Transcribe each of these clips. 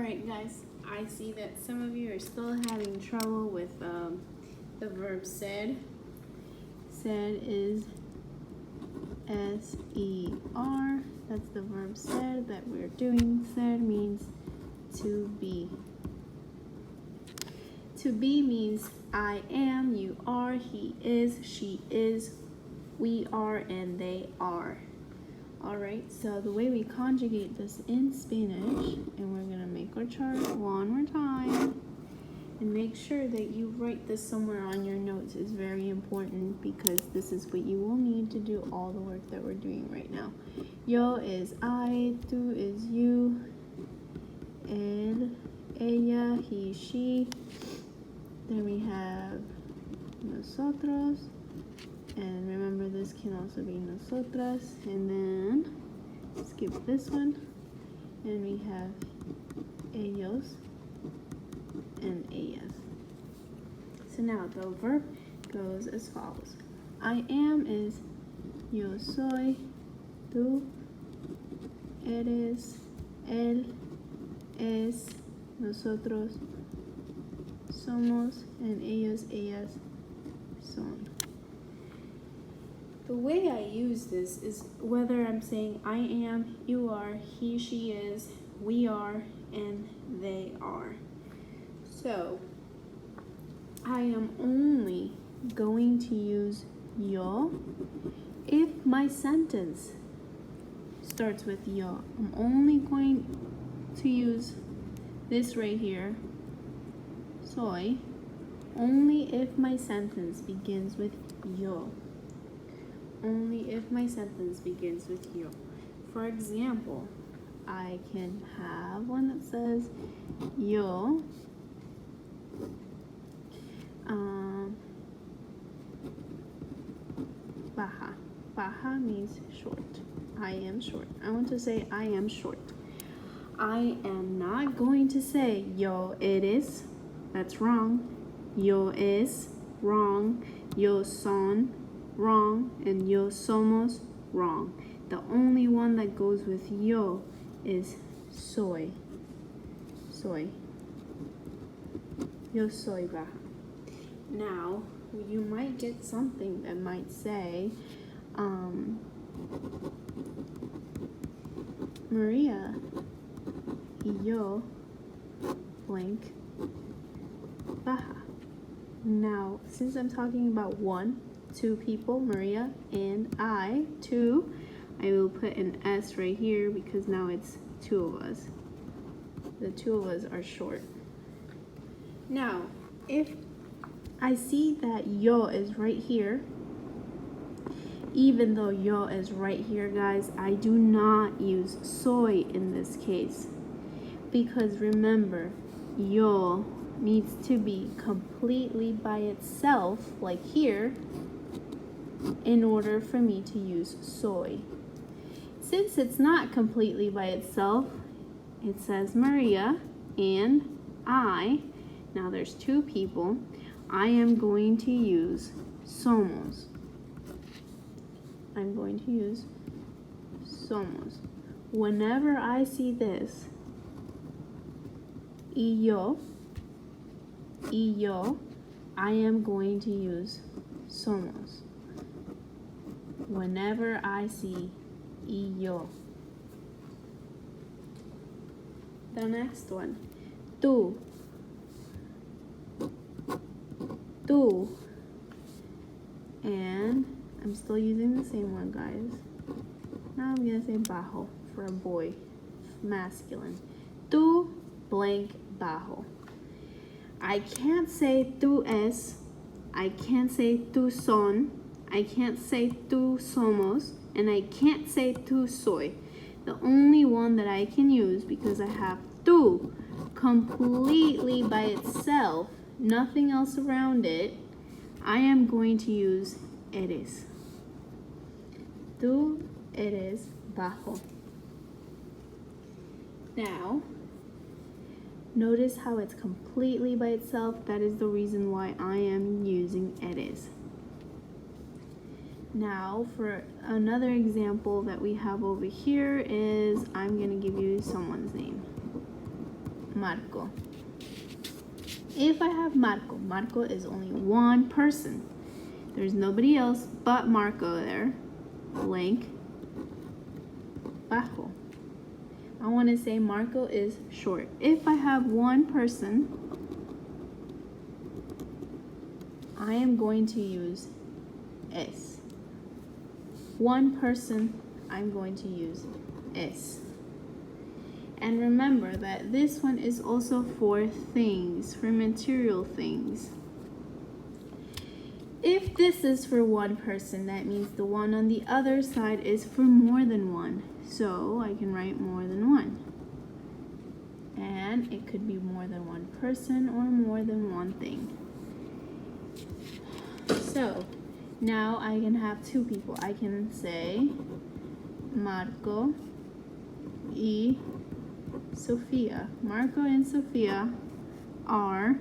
Alright guys, I see that some of you are still having trouble with the verb said. Said is S-E-R. That's the verb said that we're doing. Said means to be. To be means I am, you are, he is, she is, we are, and they are. Alright, so the way we conjugate this in Spanish, and we're going to make our chart one more time, and make sure that you write this somewhere on your notes is very important because this is what you will need to do all the work that we're doing right now. Yo is I, tú is you, él, ella, he, she. Then we have nosotros. And remember, this can also be nosotras. And then skip this one. And we have ellos and ellas. So now the verb goes as follows. I am is yo soy, tú eres, él es, nosotros somos, and ellos, ellas son. The way I use this is whether I'm saying I am, you are, he, she is, we are, and they are. So, I am only going to use yo if my sentence starts with yo. I'm only going to use this right here, soy, only if my sentence begins with yo. Only if my sentence begins with yo. For example, I can have one that says yo baja. Baja means short. I am short. I want to say I am short. I am not going to say yo eres. That's wrong. Yo es, wrong. Yo son, wrong. And yo somos, wrong. The only one that goes with yo is soy. Soy. Yo soy baja. Now, you might get something that might say, Maria y yo blank baja. Now, since I'm talking about two people, Maria and I, two, I will put an S right here because now it's two of us. The two of us are short. Now, if I see that yo is right here, even though yo is right here, guys, I do not use soy in this case. Because remember, yo needs to be completely by itself, like here, in order for me to use soy. Since it's not completely by itself, it says Maria and I. Now there's two people. I am going to use somos. I'm going to use somos. Whenever I see this, y yo, I am going to use somos. Whenever I see y yo. The next one, tú. Tú. And I'm still using the same one, guys. Now I'm gonna say bajo for a boy, masculine. Tú blank bajo. I can't say tú es. I can't say tú son. I can't say tú somos. And I can't say tú soy. The only one that I can use, because I have tú completely by itself, nothing else around it, I am going to use eres. Tú eres bajo. Now, notice how it's completely by itself. That is the reason why I am using eres. Now, for another example that we have over here is, I'm going to give you someone's name. Marco. If I have Marco, Marco is only one person. There's nobody else but Marco there. Blank. Bajo. I want to say Marco is short. If I have one person, I am going to use es. One person, I'm going to use es. And remember that this one is also for things, for material things. If this is for one person, that means the one on the other side is for more than one. So I can write more than one. And it could be more than one person or more than one thing. So now I can have two people. I can say Marco y Sofia. Marco and Sofia are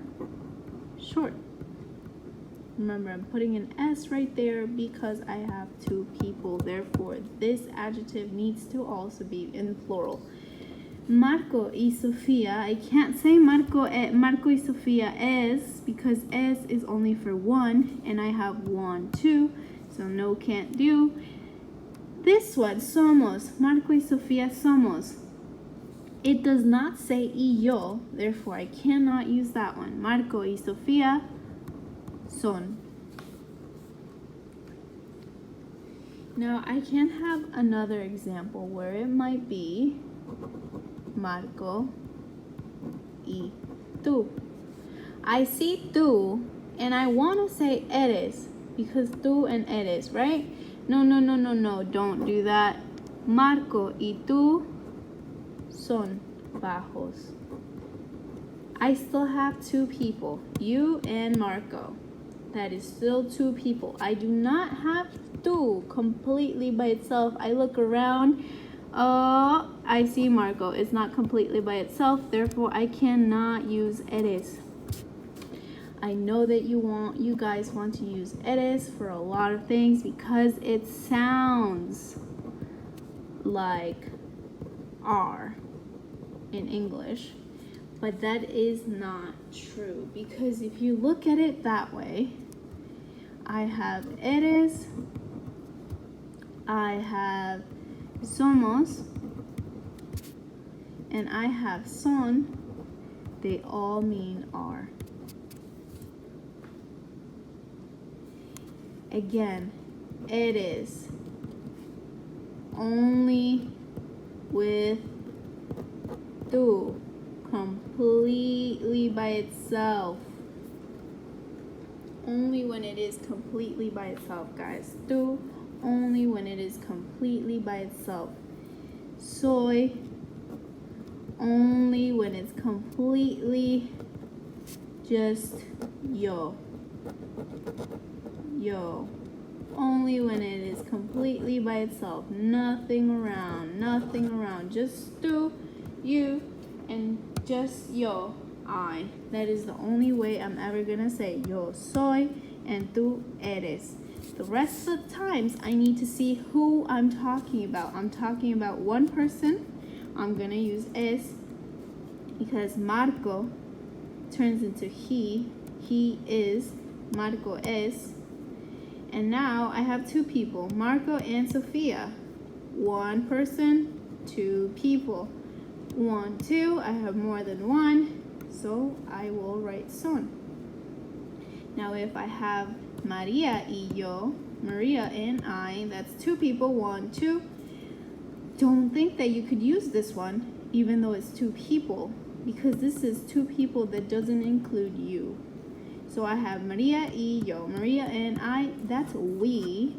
short. Remember, I'm putting an S right there because I have two people. Therefore, this adjective needs to also be in plural. Marco y Sofia. I can't say Marco y Sofia es because es is only for one, and I have 1, 2, so no, can't do. This one, somos. Marco y Sofia somos. It does not say y yo, therefore I cannot use that one. Marco y Sofia son. Now I can have another example where it might be Marco y tú. I see tú and I want to say eres because tú and eres, right? No, don't do that. Marco y tú son bajos. I still have two people, you and Marco. That is still two people. I do not have tú completely by itself. I look around. I see Marco. It's not completely by itself. Therefore, I cannot use eres. I know that you guys want to use eres for a lot of things because it sounds like are in English. But that is not true because if you look at it that way, I have eres, I have somos, and I have son. They all mean are. Again, eres only with tú. Completely by itself. Only when it is completely by itself, guys. Tú, only when it is completely by itself. Soy, only when it's completely just yo. Yo. Only when it is completely by itself. Nothing around. Just tú, you, and just yo, I. That is the only way I'm ever gonna say yo soy and tú eres. The rest of the times I need to see who I'm talking about. I'm talking about one person. I'm gonna use es because Marco turns into he. He is. Marco es. And now I have two people, Marco and Sofia. One person, two people. 1, 2, I have more than one, so I will write son. Now if I have Maria y yo, Maria and I, that's two people, 1, 2. Don't think that you could use this one, even though it's two people, because this is two people that doesn't include you. So I have Maria y yo, Maria and I, that's we,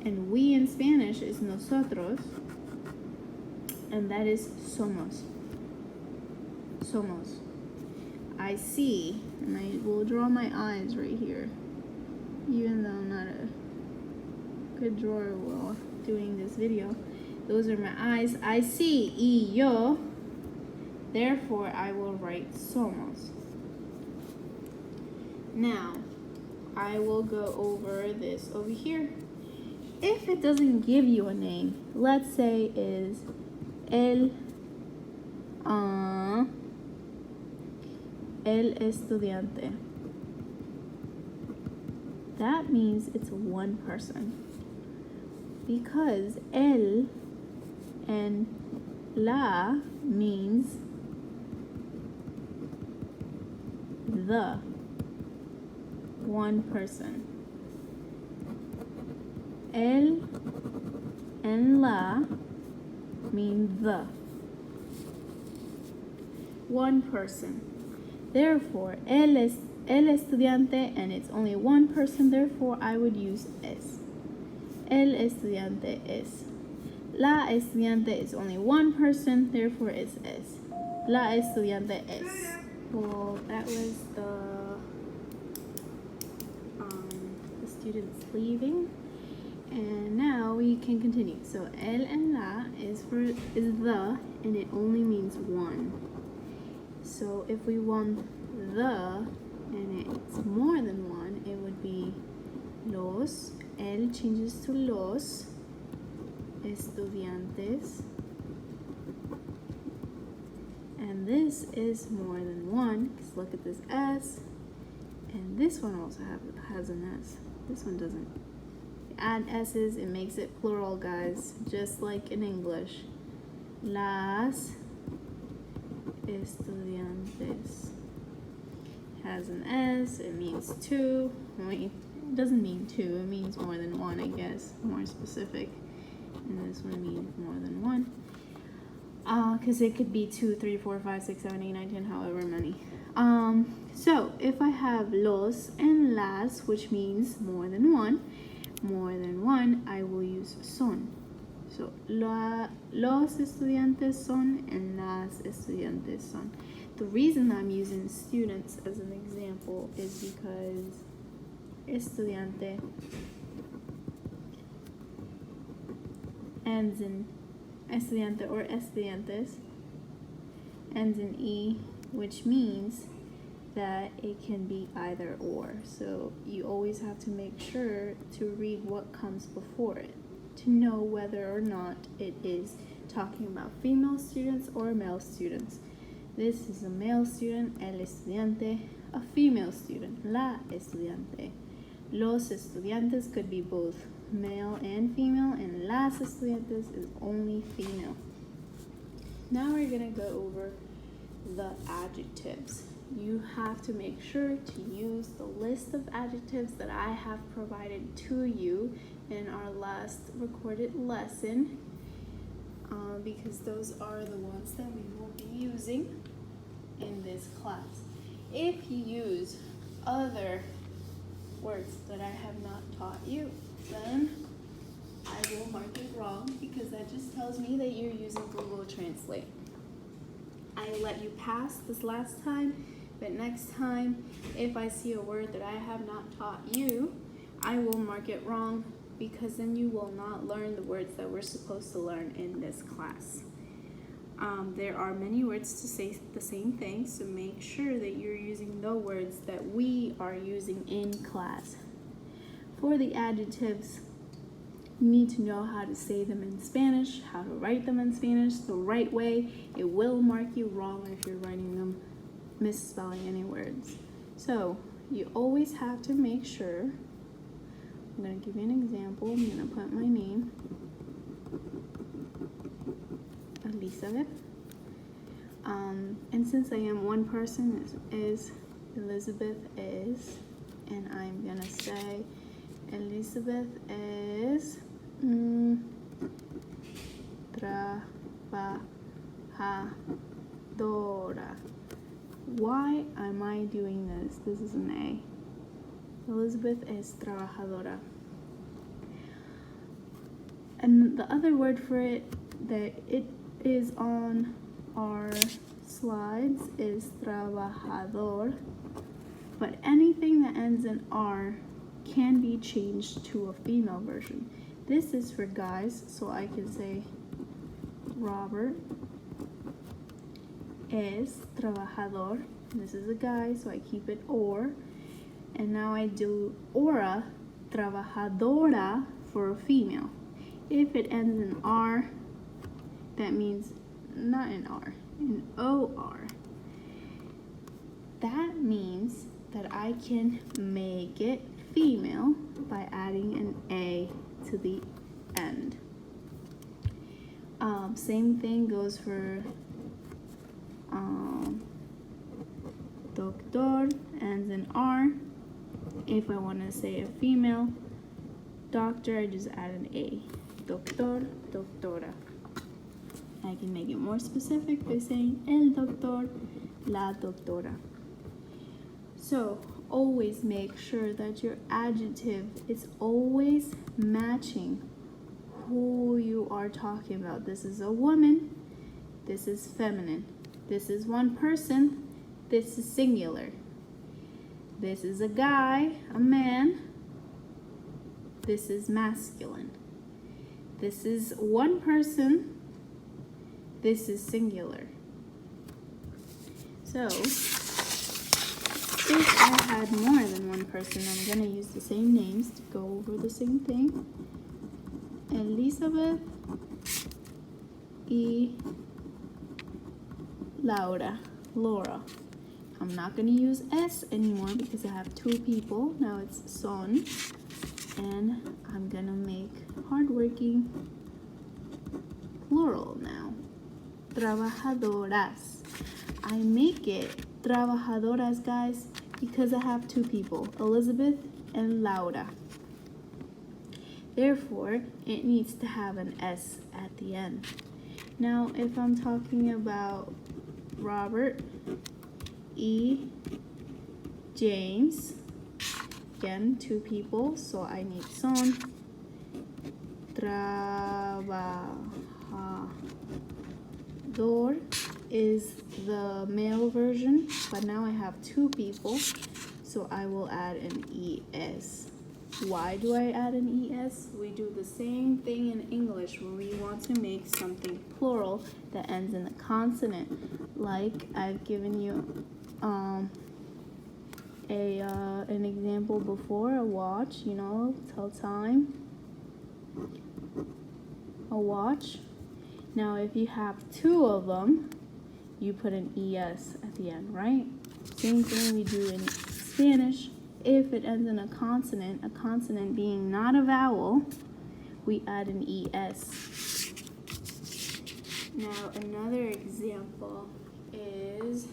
and we in Spanish is nosotros. And that is somos. Somos. I see, and I will draw my eyes right here. Even though I'm not a good drawer while doing this video. Those are my eyes. I see y yo. Therefore, I will write somos. Now, I will go over this over here. If it doesn't give you a name, let's say is él el estudiante. That means it's one person. Because el and la means the one person. El and la mean the one person. Therefore, el es el estudiante, and it's only one person, therefore I would use es. El estudiante es. La estudiante is only one person, therefore it's es. La estudiante es. Well, that was the students leaving, and now we can continue. So el and la is the, and it only means one. So if we want the and it's more than one, it would be los. El changes to los estudiantes, and this is more than one because look at this S, and this one also has an S. This one doesn't. Add S's, it makes it plural, guys, just like in English. Las estudiantes has an S, it means two. Wait, it doesn't mean two, it means more than one, I guess, more specific. And this one means more than one. Because it could be 2, 3, 4, 5, 6, 7, 8, 9, 10, however many. So if I have los and las, which means more than one, I will use son. So los estudiantes son and las estudiantes son. The reason I'm using students as an example is because estudiante ends in estudiante or estudiantes ends in E, which means that it can be either or. So you always have to make sure to read what comes before it to know whether or not it is talking about female students or male students. This is a male student, el estudiante, a female student, la estudiante. Los estudiantes could be both male and female, and las estudiantes is only female. Now we're gonna go over the adjectives. You have to make sure to use the list of adjectives that I have provided to you in our last recorded lesson, because those are the ones that we will be using in this class. If you use other words that I have not taught you, then I will mark it wrong, because that just tells me that you're using Google Translate. I let you pass this last time, but next time, if I see a word that I have not taught you, I will mark it wrong, because then you will not learn the words that we're supposed to learn in this class. There are many words to say the same thing, so make sure that you're using the words that we are using in class. For the adjectives, you need to know how to say them in Spanish, how to write them in Spanish the right way. It will mark you wrong if you're writing them misspelling any words. So you always have to make sure. I'm going to give you an example. I'm going to put my name, Elizabeth. And since I am one person, is Elizabeth is, and I'm going to say Elizabeth is trabajadora. Why am I doing this? This is an A. Elizabeth is trabajadora. And the other word for it that it is on our slides is trabajador. But anything that ends in R can be changed to a female version. This is for guys, so I can say Robert es trabajador. This is a guy, so I keep it or. And now I do ora, trabajadora, for a female. If it ends in R, that means not in R, in OR. that means that I can make it female by adding an A to the end. Same thing goes for doctor, ends in R. If I want to say a female doctor, I just add an A. Doctor, doctora. I can make it more specific by saying el doctor, la doctora. So always make sure that your adjective is always matching who you are talking about. This is a woman, this is feminine. This is one person, this is singular. This is a guy, a man, this is masculine. This is one person, this is singular. So, if I had more than one person, I'm going to use the same names to go over the same thing. Elizabeth y Laura. I'm not going to use S anymore because I have two people. Now it's son. And I'm going to make hardworking plural now. Trabajadoras. I make it trabajadoras, guys, because I have two people, Elizabeth and Laura. Therefore, it needs to have an S at the end. Now, if I'm talking about Robert E. James, again, two people, so I need son. Trabajador is the male version, but now I have two people, so I will add an ES. Why do I add an ES? We do the same thing in English when we want to make something plural that ends in a consonant. Like I've given you an example before, a watch, you know, tell time. A watch. Now if you have two of them, you put an ES at the end, right? Same thing we do in Spanish. If it ends in a consonant being not a vowel, we add an ES. Now another example is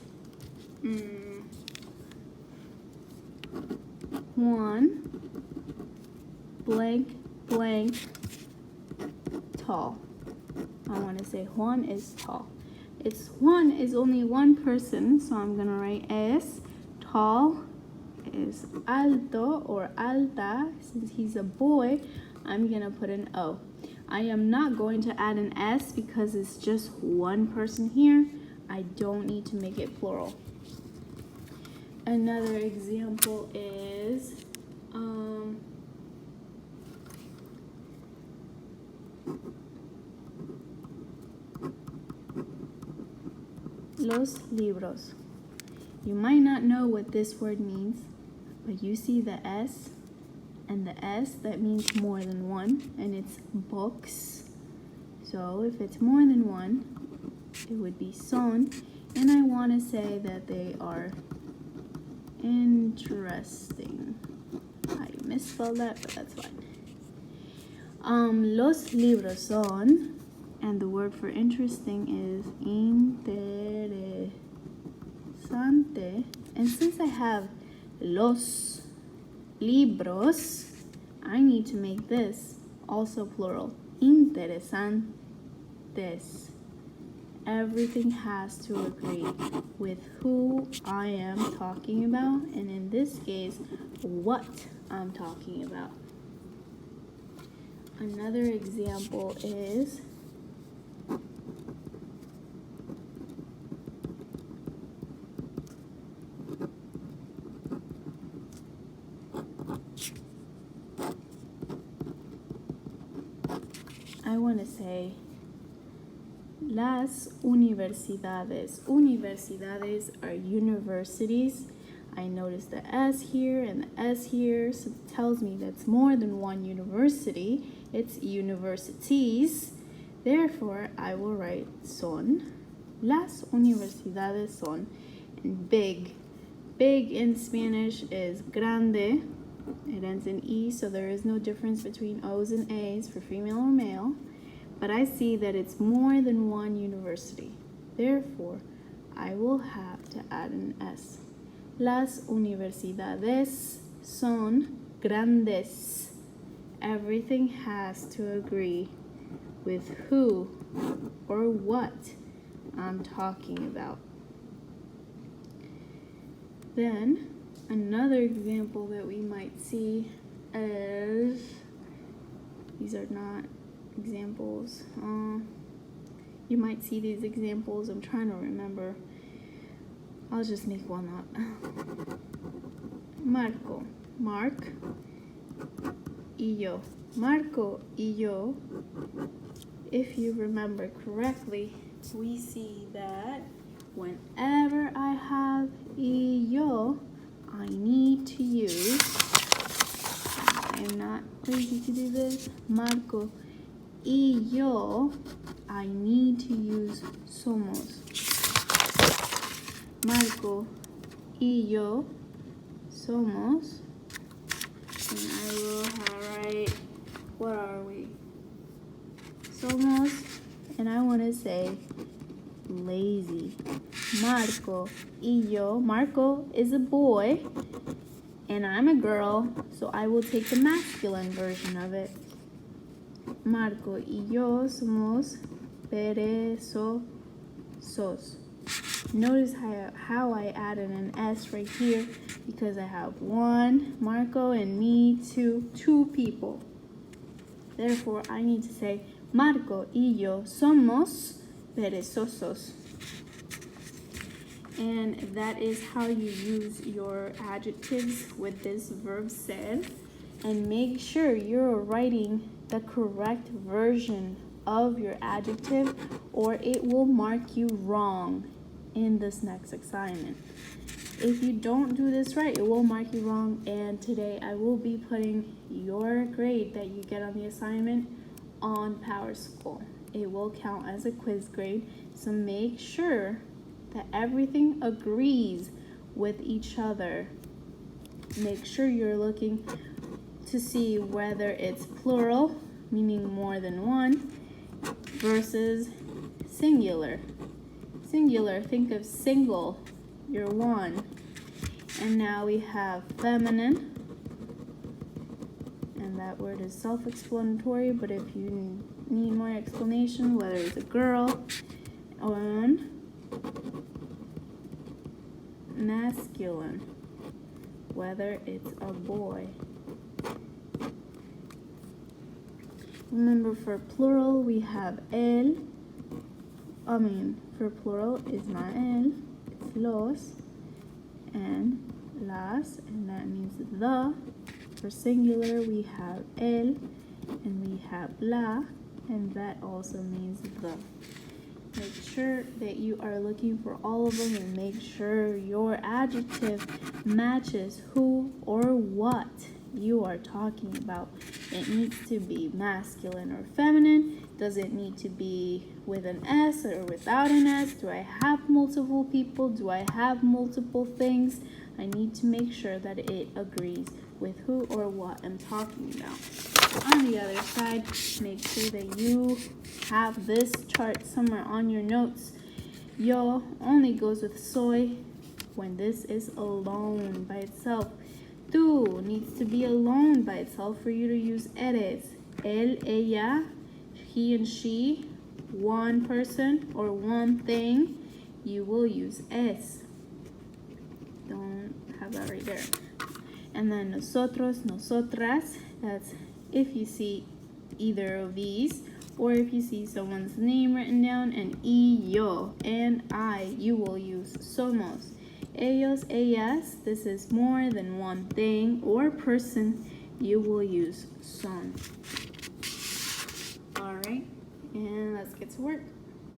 Juan blank blank tall. I want to say Juan is tall. Juan is only one person, so I'm gonna write es. Tall is alto or alta. Since he's a boy, I'm gonna put an O. I am not going to add an S because it's just one person here. I don't need to make it plural. Another example is los libros. You might not know what this word means, but you see the S and the S, that means more than one, and it's books. So if it's more than one, it would be son, and I want to say that they are interesting. I misspelled that, but that's fine. Los libros son, and the word for interesting is interesante. And since I have los libros, I need to make this also plural. Interesantes. Everything has to agree with who I am talking about, and in this case, what I'm talking about. Another example is I want to say las universidades. Universidades are universities. I noticed the S here and the S here, so it tells me that's more than one university. It's universities. Therefore, I will write son. Las universidades son in big big in Spanish is grande. It ends in E, so there is no difference between O's and A's for female or male. But I see that it's more than one university. Therefore, I will have to add an S. Las universidades son grandes. Everything has to agree with who or what I'm talking about. Then, another example that we might see is, these are not examples. You might see these examples. I'm trying to remember. I'll just make one up. Marco, Mark, y yo. Marco y yo. If you remember correctly, we see that whenever I have y yo, I need to use, I am not lazy to do this, Marco y yo, I need to use somos. Marco y yo somos, and I will write, where are we? Somos, and I want to say lazy. Marco y yo. Marco is a boy, and I'm a girl, so I will take the masculine version of it. Marco y yo somos perezosos. Notice how I added an S right here, because I have one, Marco, and me, two people. Therefore, I need to say Marco y yo somos perezosos. And that is how you use your adjectives with this verb ser. And make sure you're writing the correct version of your adjective, or it will mark you wrong in this next assignment. If you don't do this right, it will mark you wrong, and today I will be putting your grade that you get on the assignment on PowerSchool. It will count as a quiz grade, so make sure that everything agrees with each other. Make sure you're looking to see whether it's plural, meaning more than one, versus singular. Singular, think of single, you're one. And now we have feminine, and that word is self-explanatory, but if you need more explanation, whether it's a girl, and masculine, whether it's a boy. Remember, for plural we have el. For plural is not el, it's los and las, and that means the. For singular we have el and we have la, and that also means the. Make sure that you are looking for all of them, and make sure your adjective matches who or what you are talking about. It needs to be masculine or feminine. Does it need to be with an S or without an S? Do I have multiple people? Do I have multiple things? I need to make sure that it agrees with who or what I'm talking about. On the other side, make sure that you have this chart somewhere on your notes. Yo only goes with soy when this is alone by itself. Tú needs to be alone by itself for you to use eres. Él, ella, he and she, one person or one thing, you will use es. Don't have that right there. And then nosotros, nosotras, that's if you see either of these, or if you see someone's name written down, and y, yo, and I, you will use somos. Ellos, ellas, this is more than one thing or person, you will use son. All right, and let's get to work.